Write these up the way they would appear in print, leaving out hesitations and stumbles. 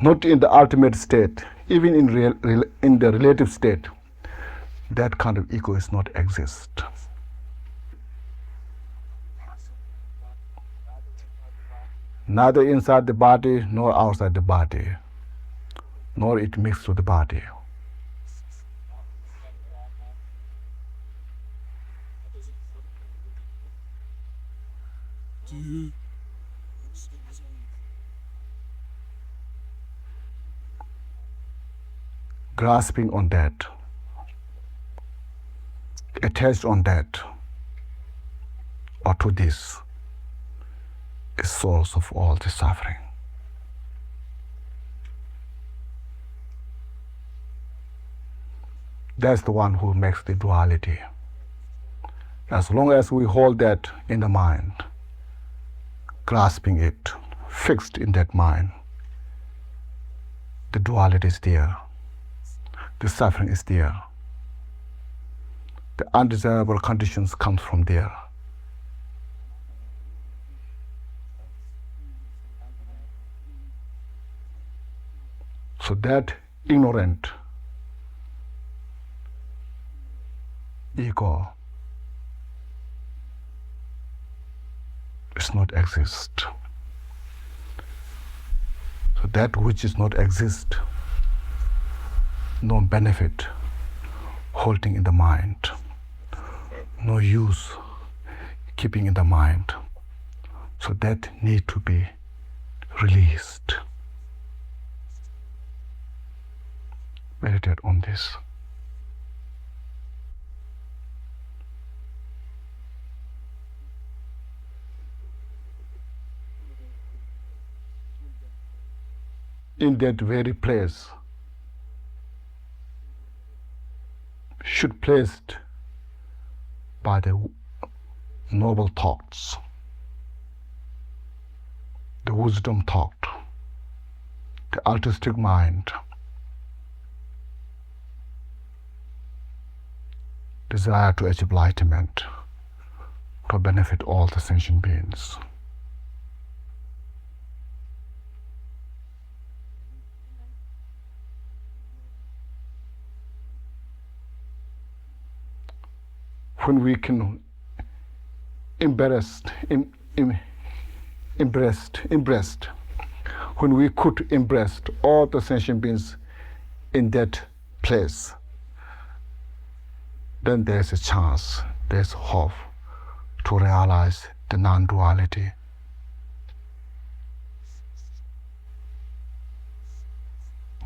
not in the ultimate state, even in the relative state, that kind of ego is not exist. Neither inside the body nor outside the body, nor it mixed with the body. Grasping on that, attached on that, or to this, is source of all the suffering. That's the one who makes the duality. As long as we hold that in the mind, grasping it, fixed in that mind, the duality is there. The suffering is there. The undesirable conditions come from there. So that ignorant ego does not exist. So that which is not exist, no benefit holding in the mind, no use keeping in the mind. So that need to be released. Meditate on this. In that very place, should placed by the noble thoughts, the wisdom thought, the altruistic mind, desire to achieve enlightenment, to benefit all the sentient beings. When we can embrace, when we could embrace all the sentient beings in that place, then there's a chance, there's hope to realize the non-duality.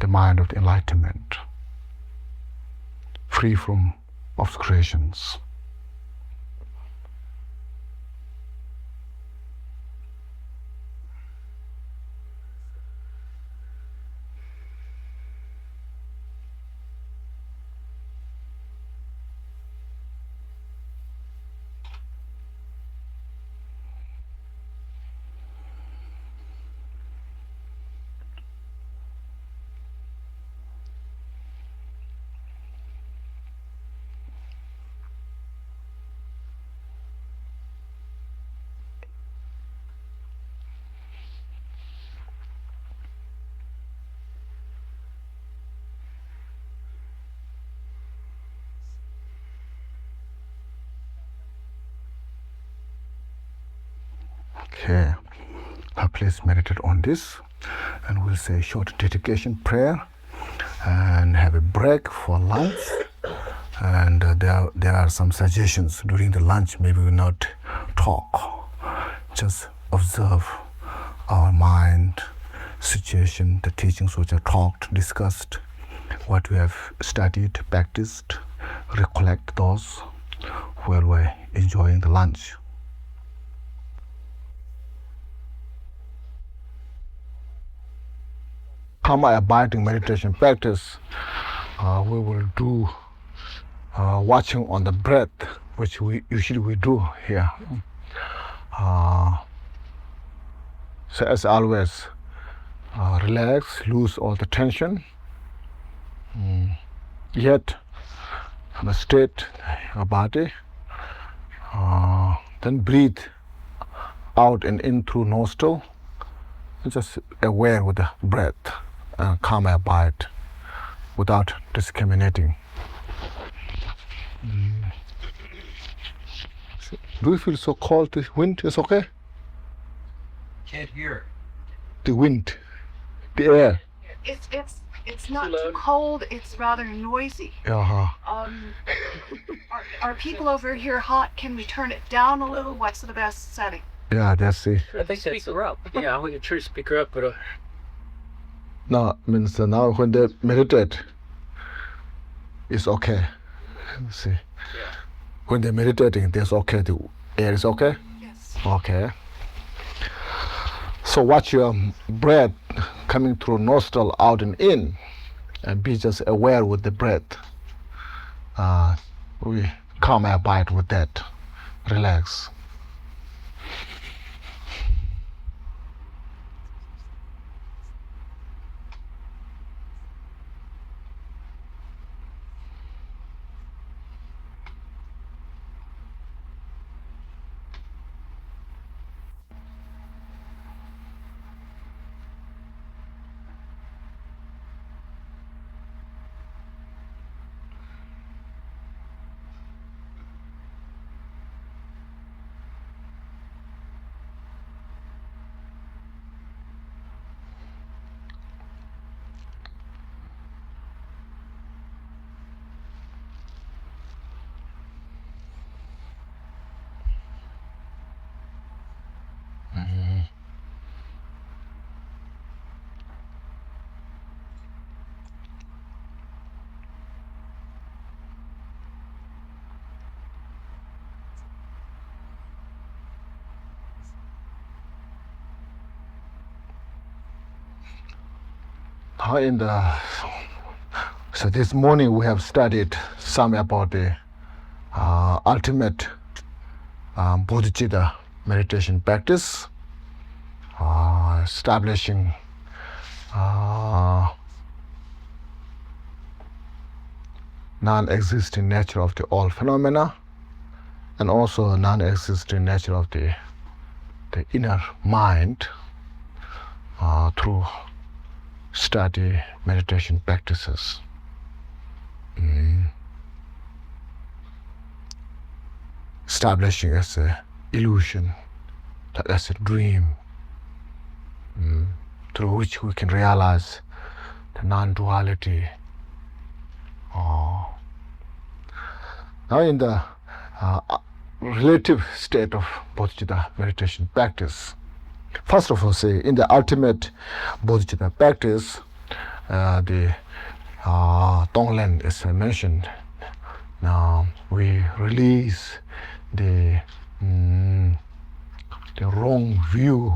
The mind of the enlightenment, free from obscurations. Okay, now please meditate on this, and we'll say a short dedication prayer and have a break for lunch. And there are some suggestions during the lunch. Maybe we'll not talk, just observe our mind, situation, the teachings which are talked, discussed, what we have studied, practiced, recollect those while we're enjoying the lunch. Karma abiding meditation practice, we will do watching on the breath, which we usually do here. So as always, relax, lose all the tension. Yet, straight your body. Then breathe out and in through nostril. Just aware with the breath. and calm abide without discriminating. Do you feel so cold? The wind is okay? Can't hear. The wind, the air. It's not too cold. It's rather noisy. Uh-huh. Are people over here hot? Can we turn it down a little? What's the best setting? Yeah, that's it. I think speaker up. Yeah, we can try to speaker up, but Now means now when they meditate, it's okay. See, when they're meditating, that's okay. The air is okay. Yes. Okay. So watch your breath coming through nostril out and in, and be just aware with the breath. We calm abide with that. Relax. So this morning we have studied some about the ultimate bodhicitta meditation practice, establishing non-existing nature of the all phenomena, and also non-existing nature of the inner mind through study meditation practices. Establishing as an illusion, as a dream, through which we can realize the non-duality. Now in the relative state of bodhicitta meditation practice, first of all, say in the ultimate bodhicitta practice, the Tonglen is mentioned. Now we release the wrong view,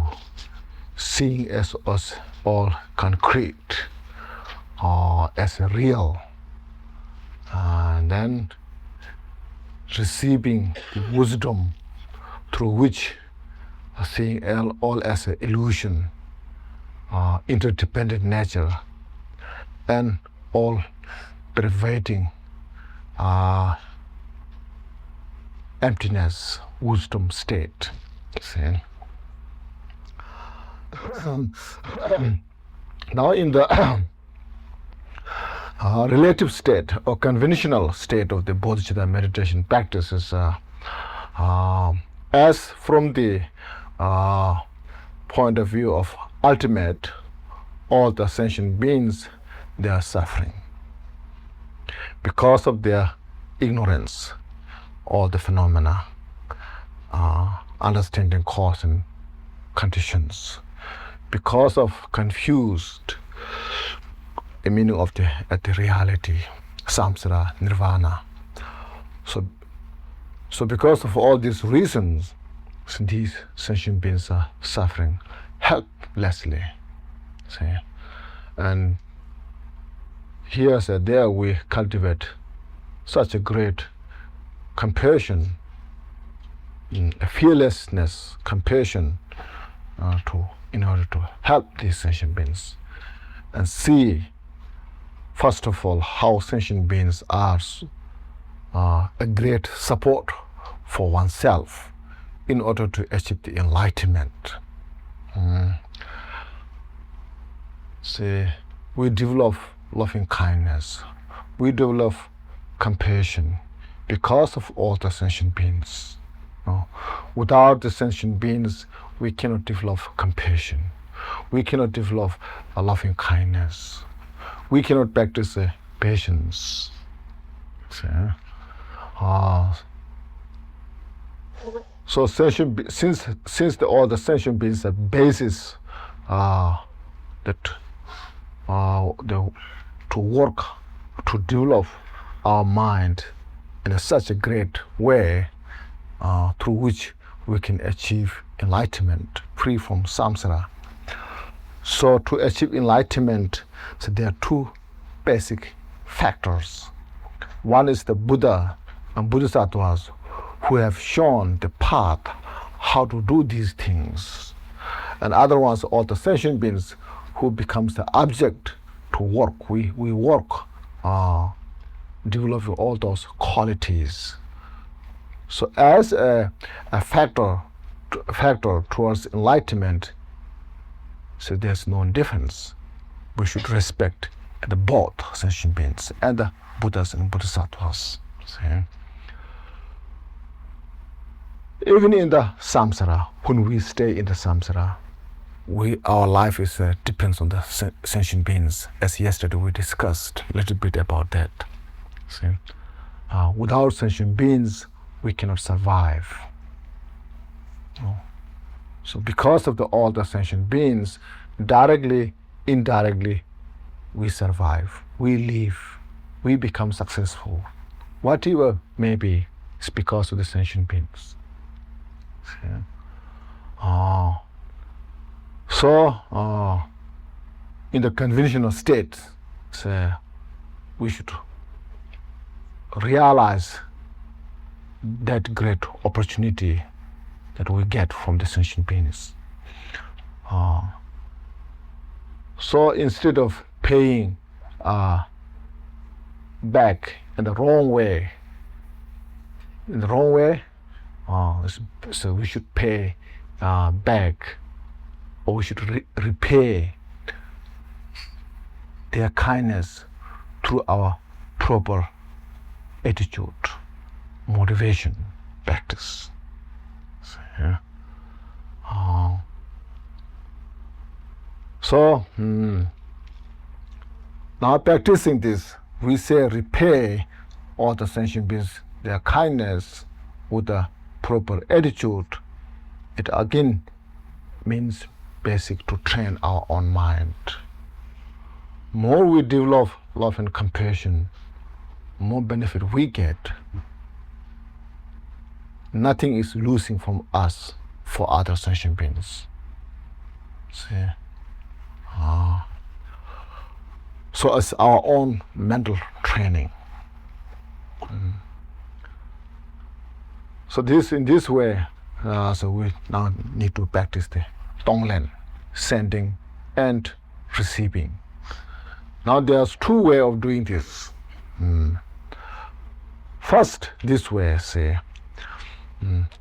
seeing as us all concrete or as a real, and then receiving the wisdom through which seeing all as an illusion, interdependent nature, and all pervading emptiness, wisdom state. See? Now in the relative state or conventional state of the bodhicitta meditation practices, as from the point of view of ultimate, all the sentient beings, they are suffering because of their ignorance, all the phenomena, understanding cause and conditions, because of confused the meaning of the reality, samsara, nirvana. So because of all these reasons, these sentient beings are suffering helplessly. See? And here and there we cultivate such a great compassion, a fearlessness, compassion, in order to help these sentient beings and see, first of all, how sentient beings are a great support for oneself in order to achieve the enlightenment. See, we develop loving kindness, we develop compassion because of all the sentient beings. No? Without the sentient beings, we cannot develop compassion. We cannot develop a loving kindness. We cannot practice patience. So since all the sentient beings are basis to work to develop our mind in such a great way through which we can achieve enlightenment, free from samsara. So to achieve enlightenment, so there are two basic factors. One is the Buddha and bodhisattvas who have shown the path how to do these things. And other ones, all the sentient beings who becomes the object to work. We work developing all those qualities. So as a factor towards enlightenment, so there's no difference. We should respect the both sentient beings and the Buddhas and bodhisattvas. See? Even in the samsara, when we stay in the samsara, our life is depends on the sentient beings. As yesterday we discussed a little bit about that. See? Without sentient beings, we cannot survive. No. So because of all the sentient beings, directly, indirectly, we survive, we live, we become successful. Whatever may be, it's because of the sentient beings. See? So in the conventional state, we should realize that great opportunity that we get from the sentient beings. So instead of paying back in the wrong way, so we should pay back, or we should repay their kindness through our proper attitude, motivation, practice. So now practicing this, we say repay all the sentient beings their kindness with a proper attitude. It again means basic to train our own mind. More we develop love and compassion, more benefit we get. Nothing is losing from us for other sentient beings. See? So it's our own mental training. So in this way, so we now need to practice the Tonglen, sending and receiving. Now there's two ways of doing this. First, this way,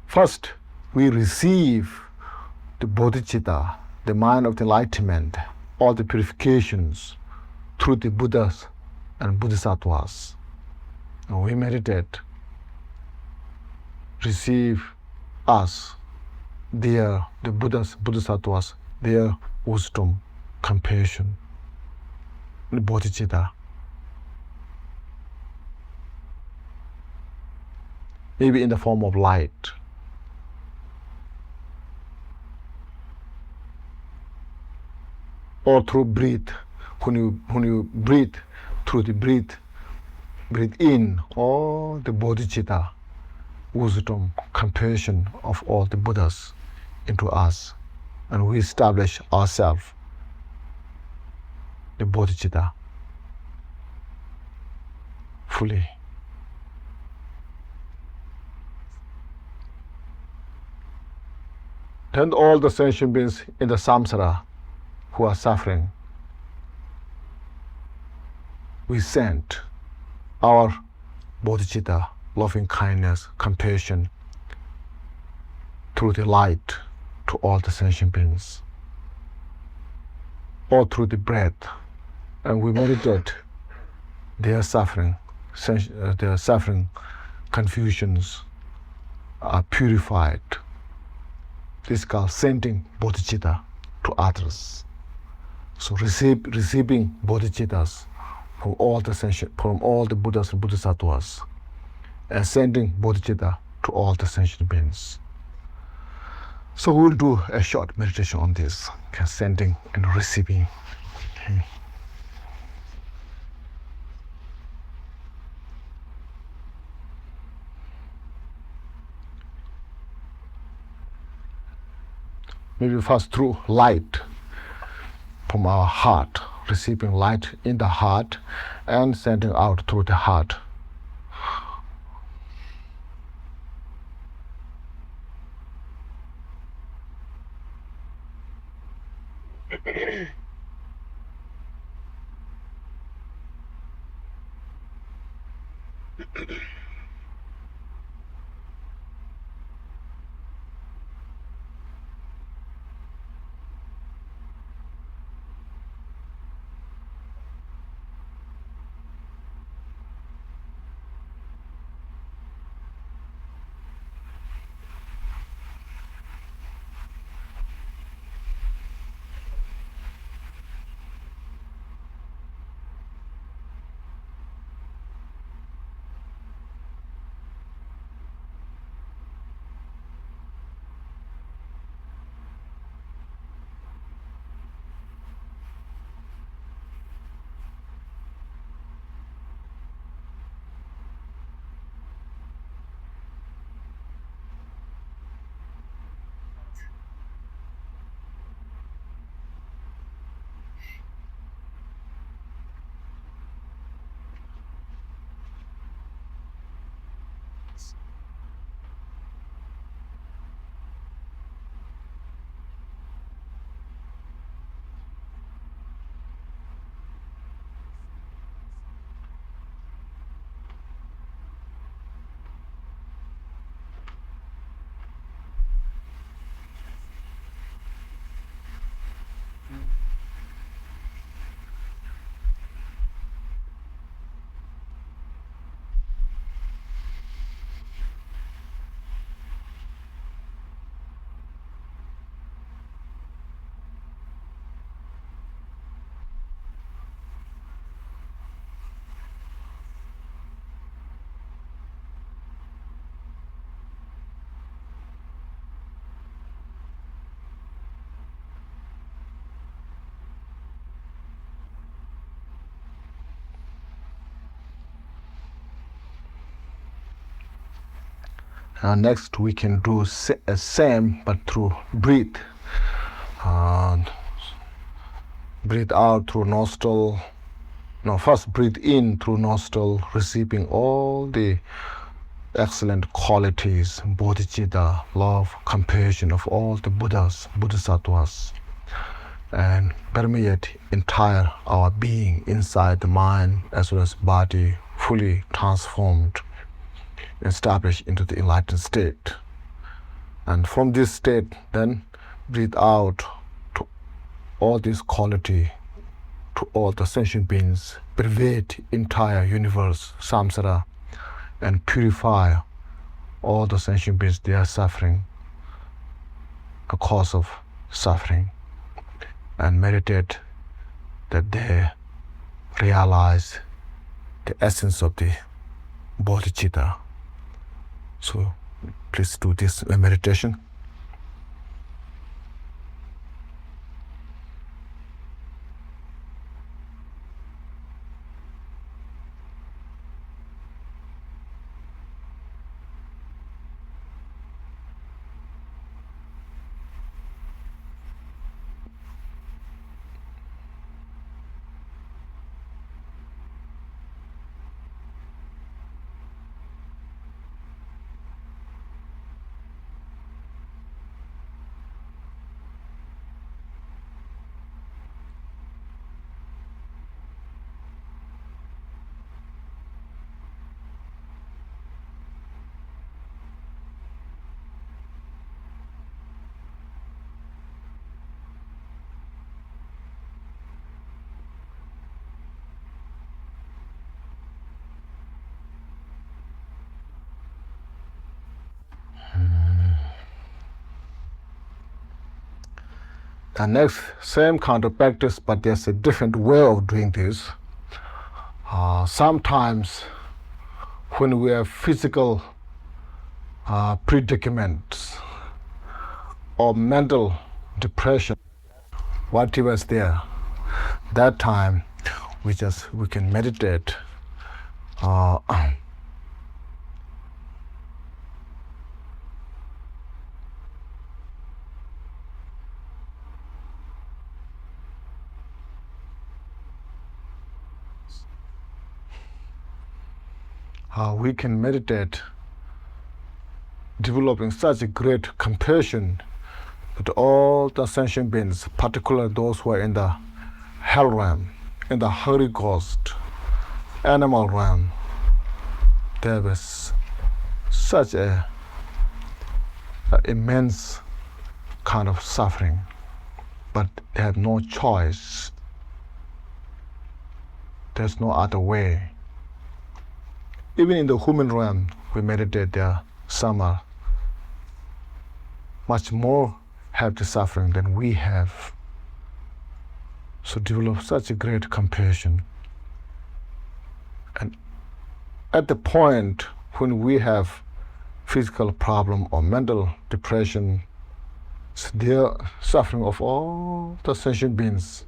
first we receive the bodhicitta, the mind of the enlightenment, all the purifications through the Buddhas and bodhisattvas. And we meditate, receive us, the Buddhas, bodhisattvas, their wisdom, compassion, the bodhicitta. Maybe in the form of light. Or through breath. When you breathe, through the breathe in all the bodhicitta, wisdom, compassion of all the Buddhas into us, and we establish ourselves, the bodhicitta, fully. Then all the sentient beings in the samsara who are suffering, we send our bodhicitta, loving kindness, compassion, through the light to all the sentient beings, or through the breath, and we meditate, their suffering, confusions are purified. This is called sending bodhicitta to others. So receiving bodhicittas from all the Buddhas and bodhisattvas, and sending bodhicitta to all the sentient beings. So we'll do a short meditation on this, sending and receiving. Okay. Maybe first through light from our heart, receiving light in the heart and sending out through the heart. Next we can do same but through breathe. Breathe out through nostril. No, first breathe in through nostril, receiving all the excellent qualities, bodhicitta, love, compassion of all the Buddhas, bodhisattvas, and permeate entire our being inside the mind as well as body, fully transformed, established into the enlightened state. And from this state, then breathe out to all this quality, to all the sentient beings, pervade entire universe, samsara, and purify all the sentient beings. They are suffering, a cause of suffering, and meditate that they realize the essence of the bodhicitta. So please do this meditation. The next, same kind of practice, but there's a different way of doing this. Sometimes when we have physical predicaments or mental depression, whatever is there, that time we can meditate. We can meditate, developing such a great compassion that all the sentient beings, particularly those who are in the hell realm, in the Holy Ghost, animal realm, there is such a immense kind of suffering, but they have no choice. There's no other way. Even in the human realm, we meditate there, some are much more have the suffering than we have. So develop such a great compassion. And at the point when we have physical problem or mental depression, it's the suffering of all the sentient beings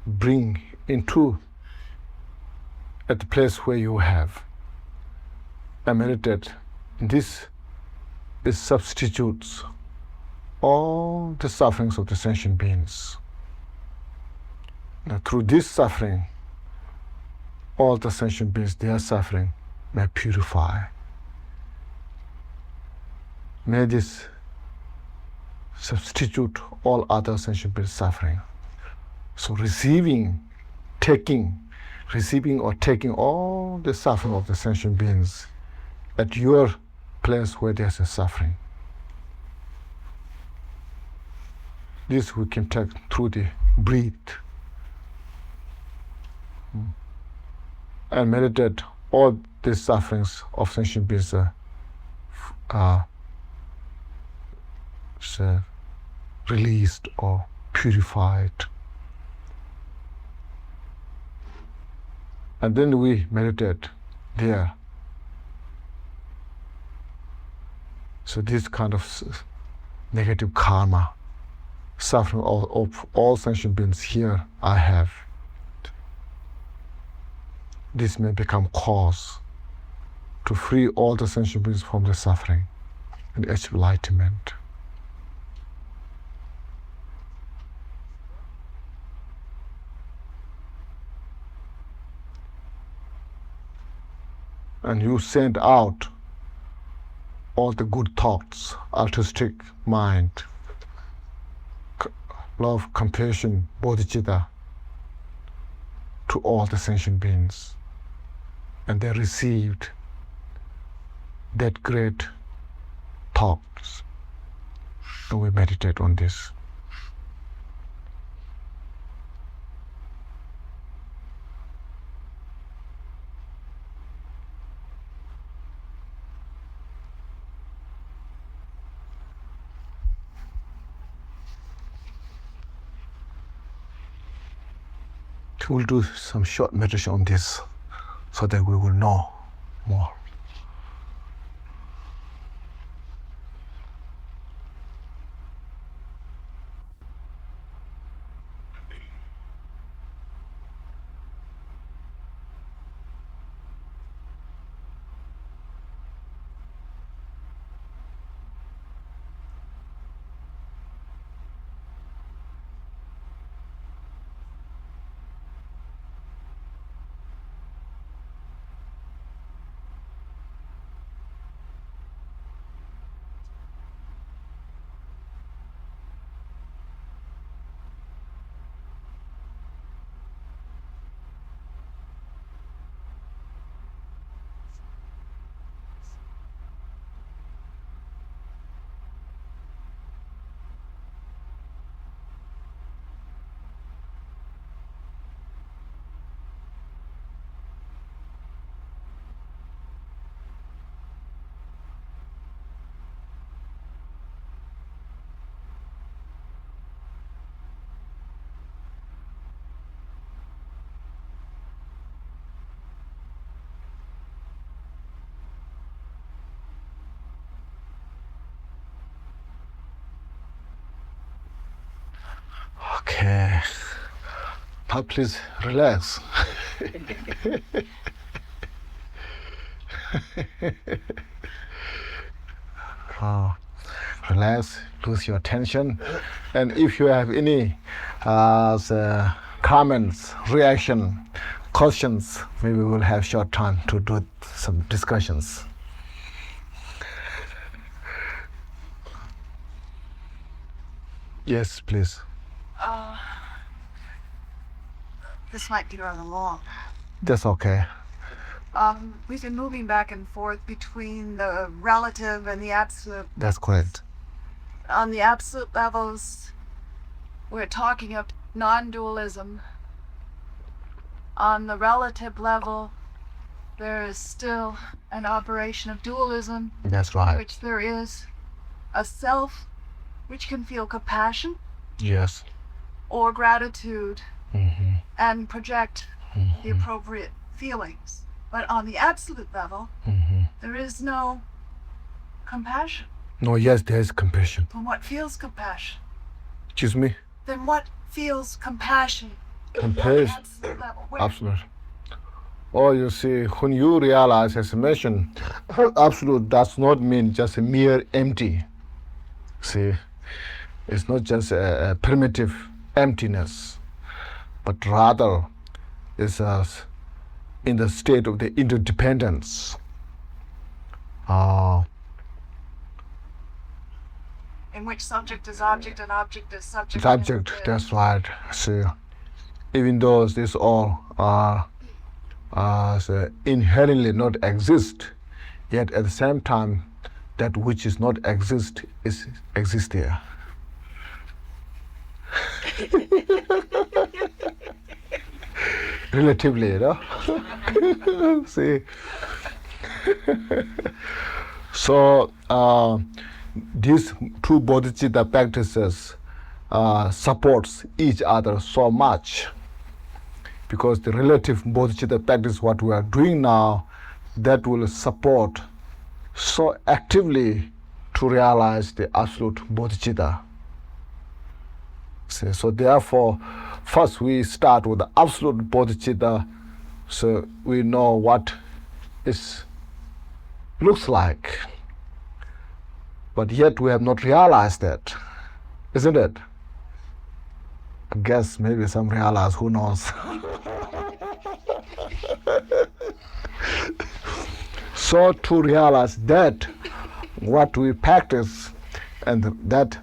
bring into at the place where you have and meditate. This substitutes all the sufferings of the sentient beings. Now, through this suffering, all the sentient beings, their suffering may purify. May this substitute all other sentient beings' suffering. So receiving or taking all the suffering of the sentient beings at your place where there's a suffering. This we can take through the breath and meditate all the sufferings of sentient beings released or purified. And then we meditate there. So this kind of negative karma, suffering of all sentient beings here I have, this may become cause to free all the sentient beings from the suffering and achieve enlightenment. And you send out all the good thoughts, altruistic mind, love, compassion, bodhisattva to all the sentient beings. And they received that great thoughts. And we meditate on this. We'll do some short meditation on this so that we will know more. Okay. Now please relax. Relax, lose your tension. And if you have any comments, reaction, questions, maybe we'll have short time to do some discussions. Yes, please. This might be rather long. That's okay. We've been moving back and forth between the relative and the absolute. That's correct. On the absolute levels, we're talking of non-dualism. On the relative level, there is still an operation of dualism, That's right. which there is a self which can feel compassion Yes. or gratitude Mm-hmm. and project the Mm-hmm. appropriate feelings. But on the absolute level, Mm-hmm. there is no compassion. No, yes, there is compassion. Then what feels compassion? Excuse me? Then what feels compassion? On the Compassion. absolute level. Where? Absolute. Oh, you see, when you realize, as I mentioned, absolute does not mean just a mere empty. See, it's not just a primitive emptiness, but rather it's in the state of the interdependence. In which subject is object and object is subject. Subject, that's right. See, even though these all are inherently not exist, yet at the same time, that which is not exist is exist here. Relatively, you know? See. So these two bodhicitta practices supports each other so much, because the relative bodhicitta practice, what we are doing now, that will support so actively to realize the absolute bodhicitta. So therefore, first we start with the absolute bodhicitta, so we know what it looks like. But yet we have not realized that, isn't it? I guess maybe some realize, who knows. So to realize that what we practice and that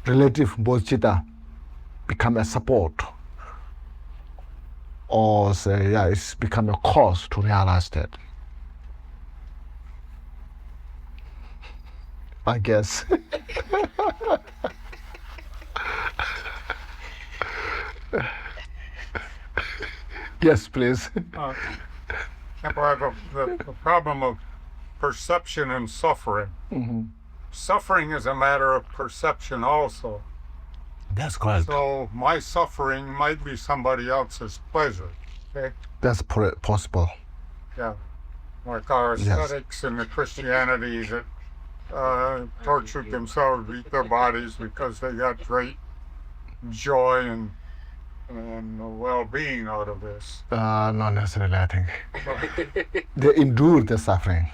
relative bodhicitta become a support, or say, yeah, it's become a cause to realize that. I guess. Yes, please. Khenpo, the problem of perception and suffering. Mm-hmm. Suffering is a matter of perception also. That's correct. So my suffering might be somebody else's pleasure. Okay? That's possible. Yeah. Like our ascetics in the Christianity that tortured themselves, beat their bodies because they got great joy and well-being out of this. Not necessarily, I think. They endured the suffering.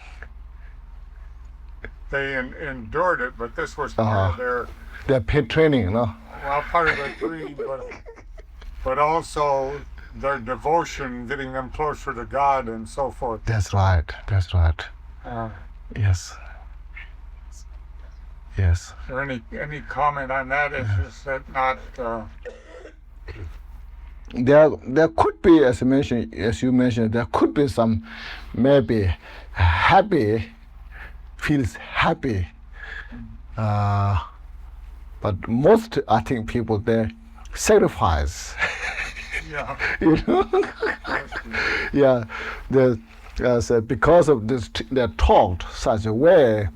They endured it, but this was part of their paid training, you know. Well, part of their training, but also their devotion, getting them closer to God and so forth. That's right. That's right. Yes. Yes. Is there any comment on that? Is that not? There could be, as you mentioned, there could be some maybe happy, feels happy, but most, I think, people, they sacrifice. Yeah. You know. Yeah. So because of this, they're taught such a way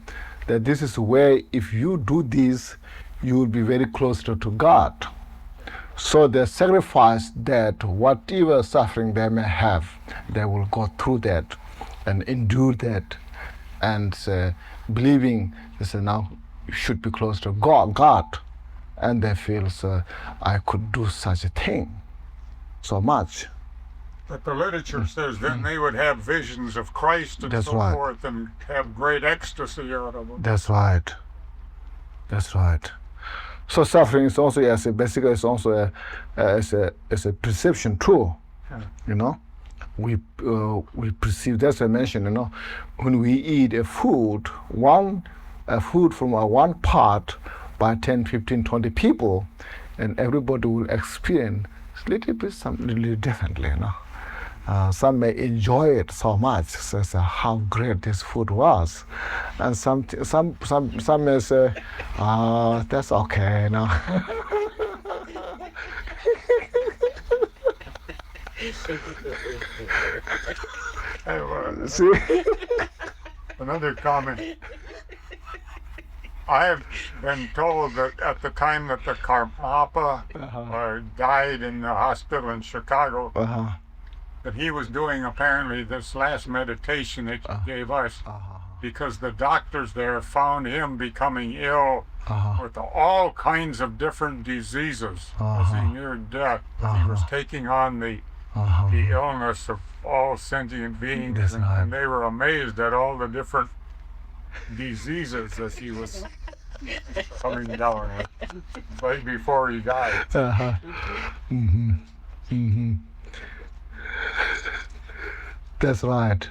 that this is where if you do this, you will be very close to God. So they sacrifice that whatever suffering they may have, they will go through that and endure that, and believing they say now you should be close to God, and they feel I could do such a thing so much. But the literature says then they would have visions of Christ and That's so right. forth and have great ecstasy out of them. That's right. That's right. So suffering is also basically it's also a perception tool. You know, we perceive. That's what I mentioned. You know, when we eat a food from one part by 10, 15, 20 people, and everybody will experience a little bit something differently. You know. Some may enjoy it so much, so how great this food was, and some may say, that's okay, you know. See? Another comment. I have been told that at the time that the Karmapa died in the hospital in Chicago, that he was doing apparently this last meditation that he gave us, because the doctors there found him becoming ill with all kinds of different diseases as he neared death. He was taking on the illness of all sentient beings, and they were amazed at all the different diseases that he was coming down with right before he died. That's right.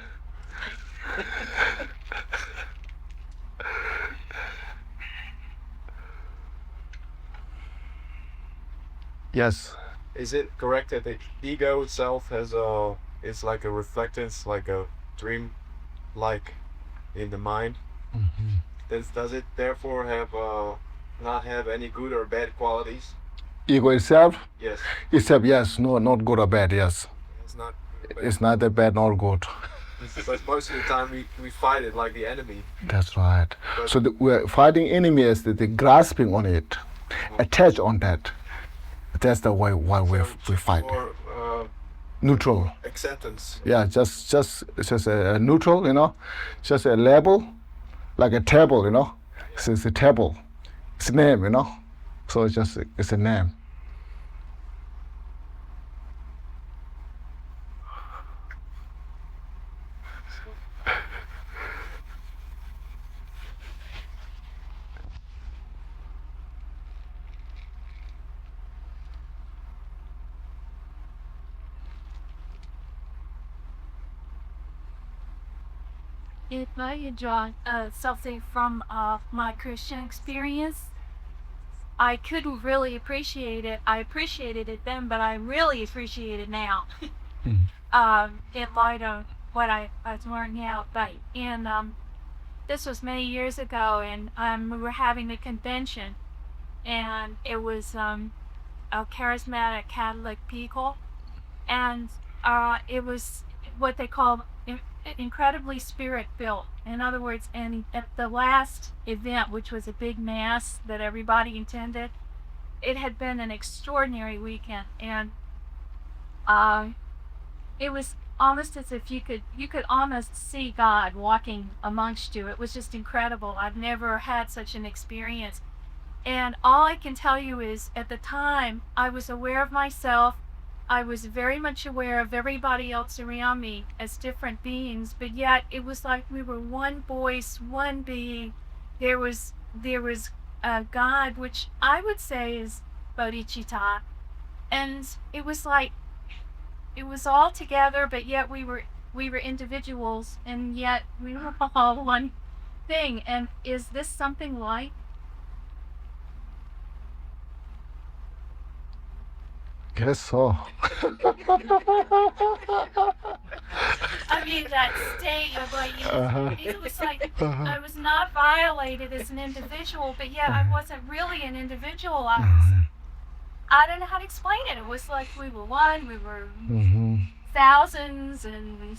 Yes. Is it correct that the ego itself is like a reflectance, like a dream, like in the mind? Does it therefore have not have any good or bad qualities? Ego itself? Yes. Itself, yes. No, not good or bad, yes. It's not. It's neither bad nor good. But most of the time we fight it like the enemy. That's right. But So we're fighting enemies, the grasping on it, attach on that. That's the way why we fight. Or Neutral. acceptance. Yeah, just it's just a neutral, you know, just a label, like a table, you know. It's a table. It's a name, you know. So it's a name. If I draw something from my Christian experience, I couldn't really appreciate it. I appreciated it then, but I really appreciate it now. In light of what I was learning out. But this was many years ago, and we were having a convention, and it was a charismatic Catholic people, and it was what they call incredibly spirit-filled. In other words, and at the last event, which was a big mass that everybody attended, it had been an extraordinary weekend, and it was almost as if you could almost see God walking amongst you. It was just incredible. I've never had such an experience, and all I can tell you is at the time I was aware of myself. I was very much aware of everybody else around me as different beings, but yet it was like we were one voice, one being. There was God, which I would say is bodhicitta, and it was like it was all together, but yet we were individuals, and yet we were all one thing. And is this something like? Guess so. I mean, that state of like, it was like I was not violated as an individual, but yet I wasn't really an individual. I don't know how to explain it. It was like we were one, we were thousands, and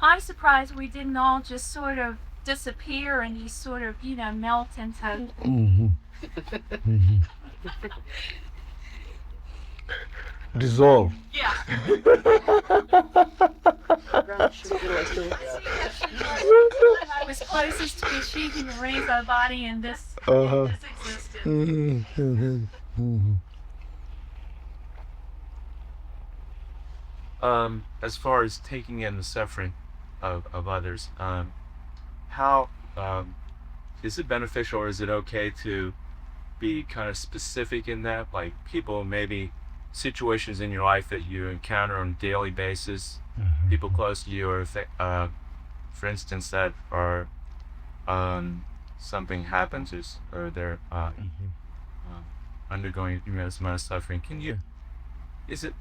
I'm surprised we didn't all just sort of disappear and you sort of, melt into. Dissolve. Yeah. I was closest to achieving the rainbow body in this, Uh-huh. in this existence. As far as taking in the suffering of others, how is it beneficial, or is it okay to be kind of specific in that, like people, maybe situations in your life that you encounter on a daily basis, people close to you, or for instance, that are something happens, or they're undergoing tremendous amount of suffering. Is it,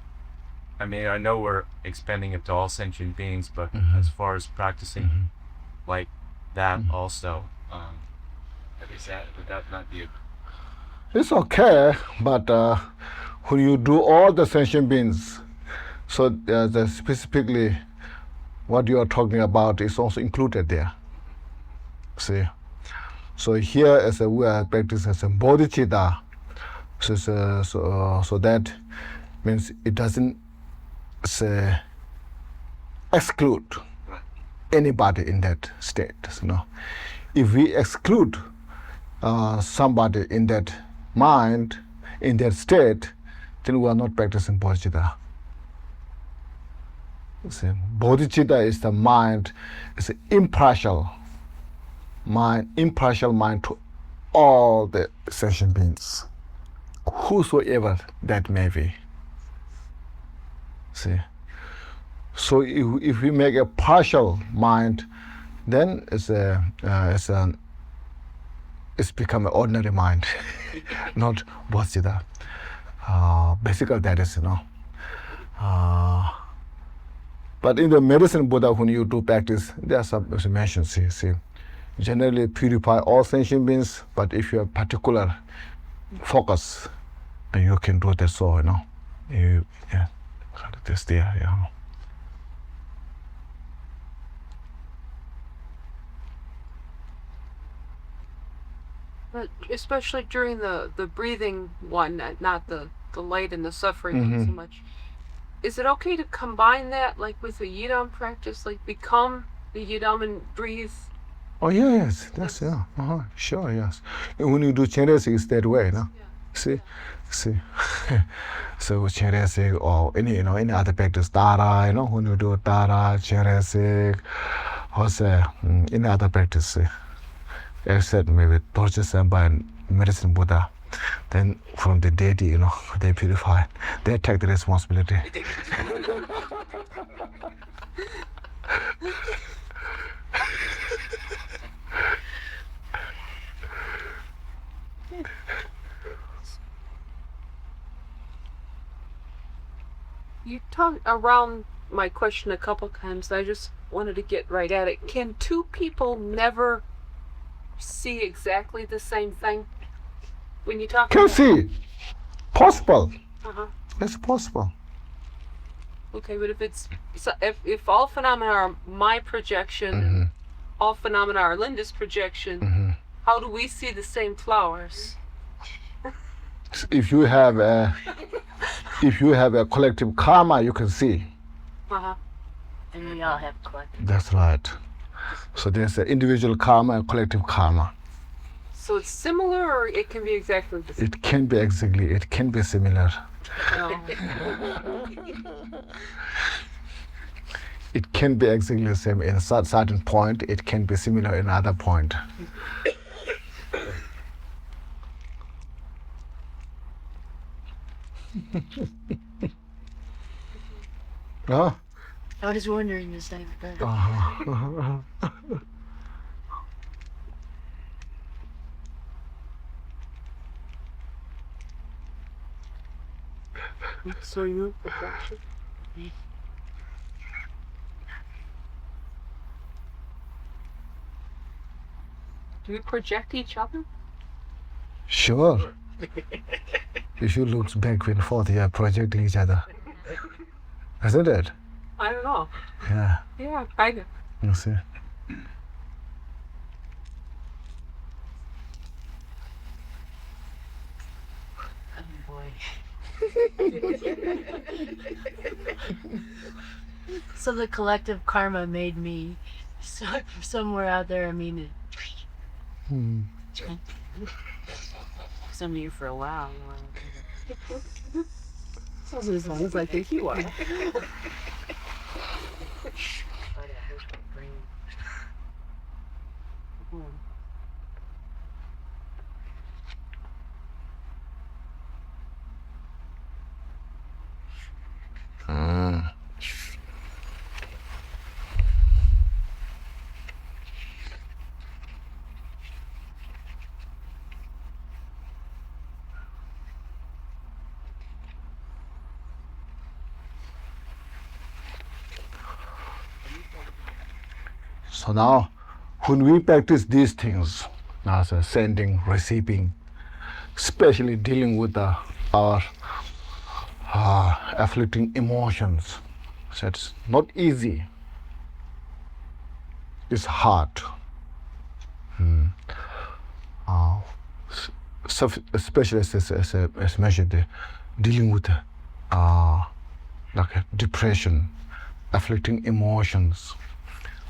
I mean, I know we're expanding it to all sentient beings, but as far as practicing like that also, would that not be It's okay, but when you do all the sentient beings, so specifically what you are talking about is also included there. See, so here as we are practicing as a bodhicitta, so that means it doesn't say exclude anybody in that state. If we exclude somebody in that mind, in that state, then we are not practicing bodhicitta. See, bodhicitta is the mind, it's an impartial mind to all the sentient beings, whosoever that may be. See, so if we make a partial mind, then it's become an ordinary mind, not bodhicitta. Basically, that is, but in the medicine Buddha, when you do practice, there are some mentions. See, generally purify all sentient beings, but if you have particular focus, then you can do that. So, this there, yeah. But especially during the breathing one, not the light and the suffering so much. Is it okay to combine that, like with the yidam practice, like become the yidam and breathe? Oh yes, that's sure, yes. And when you do Chenrezig, it's that way, no? Yeah. See. So Chenrezig or any other practice, Dara, when you do Dara, Chenrezig, or any other practice, except maybe Dorje Senpai and medicine Buddha, then from the deity, they purify. They take the responsibility. You talked around my question a couple times. I just wanted to get right at it. Can two people never see exactly the same thing? When you talk Can about... see. Possible. It's possible. Okay, but if all phenomena are my projection, all phenomena are Linda's projection, how do we see the same flowers? If you have a collective karma, you can see. And we all have collective. That's right. So there's an individual karma and collective karma. So it's similar, or it can be exactly the same? It can be exactly. It can be similar. It can be exactly the same in a certain point. It can be similar in another point. I was wondering the same thing. So you projection? Do we project each other? Sure. If you look back and forth, you are projecting each other. Isn't it? I don't know. Yeah. Yeah, kind of. You see. Oh boy. So the collective karma made me somewhere out there. I mean, some of you for a while. As long as I think you are. So now, when we practice these things, as sending, receiving, especially dealing with our afflicting emotions, so it's not easy. It's hard. So especially as measured, dealing with like depression, afflicting emotions,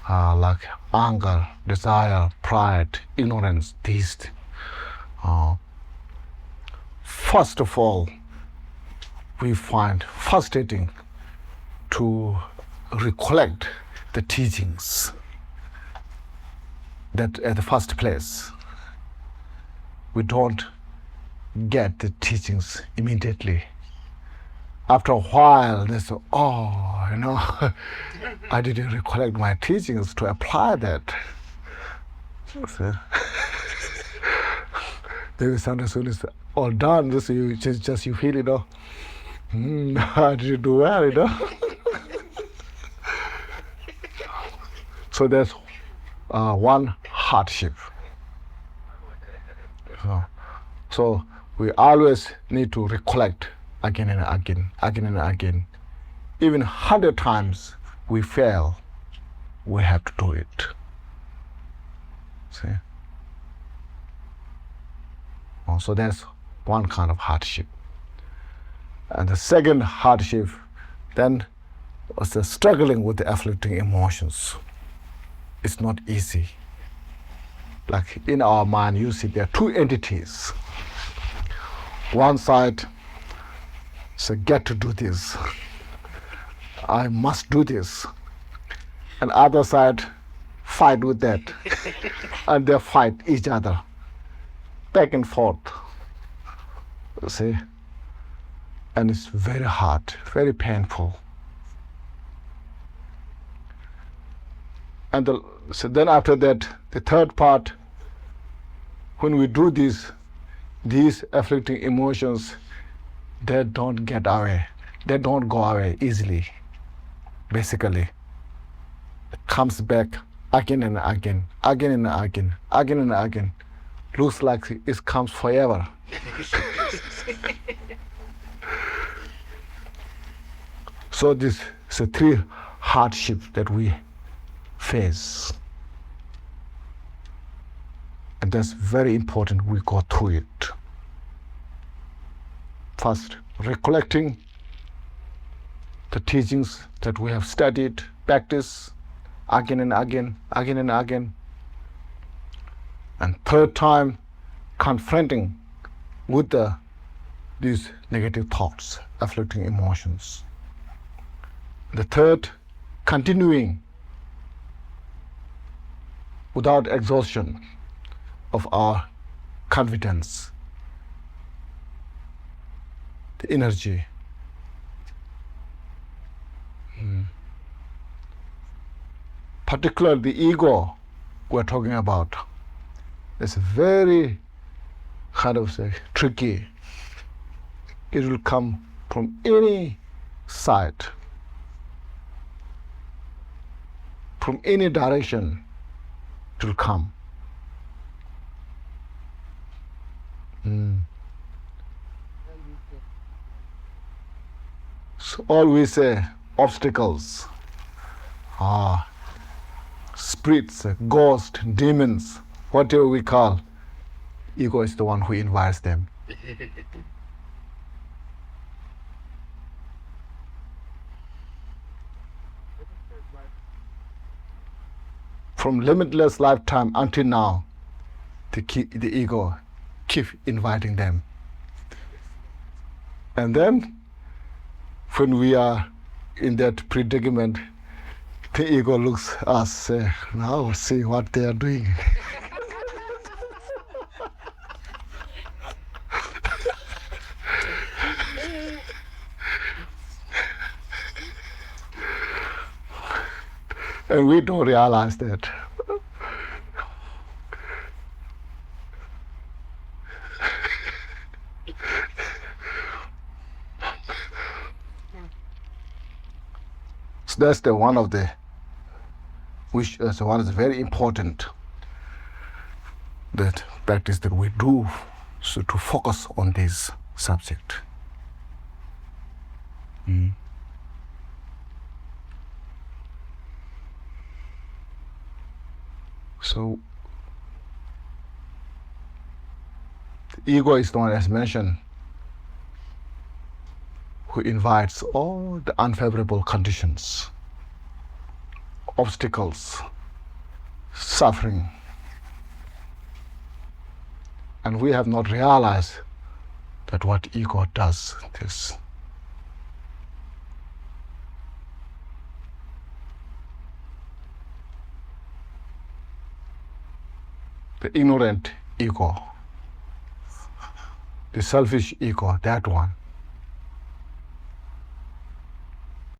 like anger, desire, pride, ignorance, these. First of all, we find frustrating to recollect the teachings. That at the first place, we don't get the teachings immediately. After a while, they say, I didn't recollect my teachings to apply that. So, maybe sometimes when it's all done, just you feel, I didn't do well, So that's one hardship. So we always need to recollect again and again. Even 100 times we fail, we have to do it. See? So that's one kind of hardship. And the second hardship then was the struggling with the afflicting emotions. It's not easy. Like in our mind, you see there are two entities. One side says, get to do this. I must do this. And other side, fight with that. And they fight each other, back and forth. You see? And it's very hard, very painful. And so then after that, the third part, when we do these afflicting emotions, they don't get away. They don't go away easily. Basically, it comes back again and again. Looks like it comes forever. So this is the three hardships that we face. And that's very important we go through it. First, recollecting the teachings that we have studied, practice again and again. And third time, confronting with these negative thoughts, afflicting emotions. The third, continuing without exhaustion of our confidence, the energy. Particularly the ego we're talking about. It's very kind of tricky. It will come from any side, from any direction. It will come. So always obstacles, spirits, ghosts, demons, whatever we call, ego is the one who invites them. From limitless lifetime until now, the ego keep inviting them. And then, when we are in that predicament, the ego looks at us, say, now see what they are doing. And we don't realize that. So that's the one of the, which is one is very important, that practice that we do, so to focus on this subject. So the ego is the one, as mentioned, who invites all the unfavorable conditions, obstacles, suffering. And we have not realized that what ego does this. The ignorant ego, the selfish ego, that one,